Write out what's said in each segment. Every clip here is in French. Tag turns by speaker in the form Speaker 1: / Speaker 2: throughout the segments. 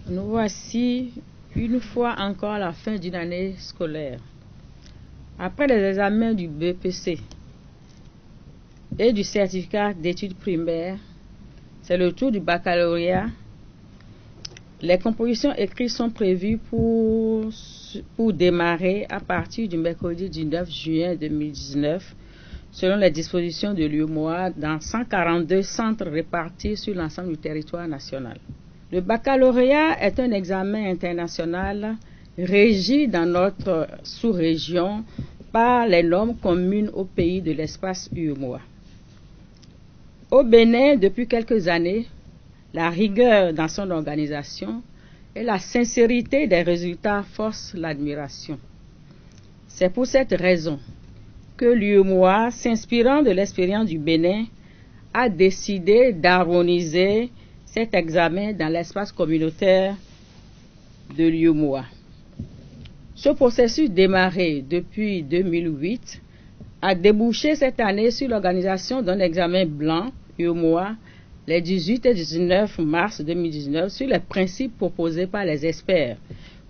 Speaker 1: Nous voici une fois encore à la fin d'une année scolaire. Après les examens du BPC et du certificat d'études primaires, c'est le tour du baccalauréat. Les compositions écrites sont prévues pour démarrer à partir du mercredi 19 juin 2019, selon les dispositions de l'UEMOA, dans 142 centres répartis sur l'ensemble du territoire national. Le baccalauréat est un examen international régi dans notre sous-région par les normes communes aux pays de l'espace UEMOA. Au Bénin, depuis quelques années, la rigueur dans son organisation et la sincérité des résultats forcent l'admiration. C'est pour cette raison que l'UEMOA, s'inspirant de l'expérience du Bénin, a décidé d'harmoniser cet examen dans l'espace communautaire de l'UEMOA. Ce processus démarré depuis 2008 a débouché cette année sur l'organisation d'un examen blanc UEMOA les 18 et 19 mars 2019 sur les principes proposés par les experts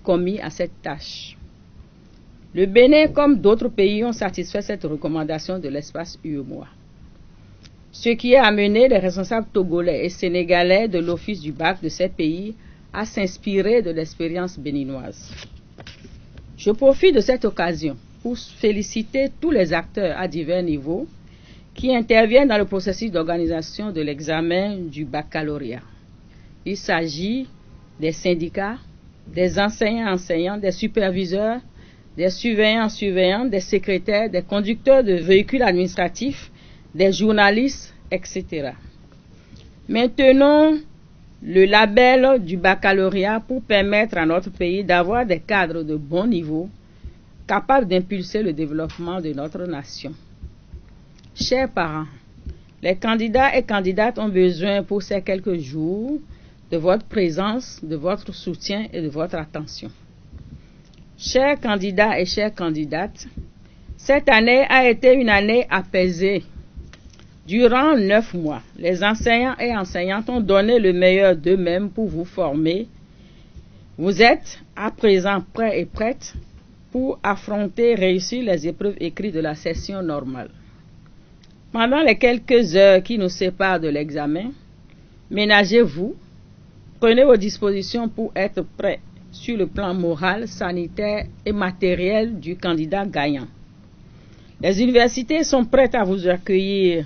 Speaker 1: commis à cette tâche. Le Bénin, comme d'autres pays, ont satisfait cette recommandation de l'espace UEMOA. Ce qui a amené les responsables togolais et sénégalais de l'office du bac de ces pays à s'inspirer de l'expérience béninoise. Je profite de cette occasion pour féliciter tous les acteurs à divers niveaux qui interviennent dans le processus d'organisation de l'examen du baccalauréat. Il s'agit des syndicats, des enseignants, des superviseurs, des surveillants, des secrétaires, des conducteurs de véhicules administratifs, des journalistes, etc. Maintenons le label du baccalauréat pour permettre à notre pays d'avoir des cadres de bon niveau capables d'impulser le développement de notre nation. Chers parents, les candidats et candidates ont besoin pour ces quelques jours de votre présence, de votre soutien et de votre attention. Chers candidats et chères candidates, cette année a été une année apaisée. Durant 9 mois, les enseignants et enseignantes ont donné le meilleur d'eux-mêmes pour vous former. Vous êtes à présent prêts et prêtes pour affronter et réussir les épreuves écrites de la session normale. Pendant les quelques heures qui nous séparent de l'examen, ménagez-vous, prenez vos dispositions pour être prêts sur le plan moral, sanitaire et matériel du candidat gagnant. Les universités sont prêtes à vous accueillir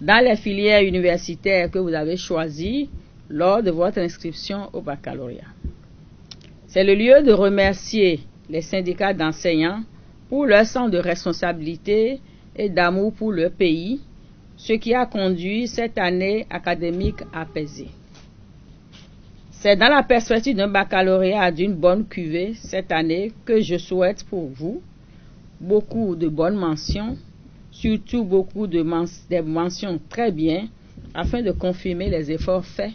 Speaker 1: dans les filières universitaires que vous avez choisies lors de votre inscription au baccalauréat. C'est le lieu de remercier les syndicats d'enseignants pour leur sens de responsabilité et d'amour pour leur pays, ce qui a conduit cette année académique apaisée. C'est dans la perspective d'un baccalauréat d'une bonne cuvée cette année que je souhaite pour vous beaucoup de bonnes mentions, surtout beaucoup de mentions très bien, afin de confirmer les efforts faits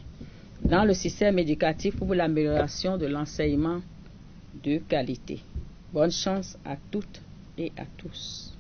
Speaker 1: dans le système éducatif pour l'amélioration de l'enseignement de qualité. Bonne chance à toutes et à tous.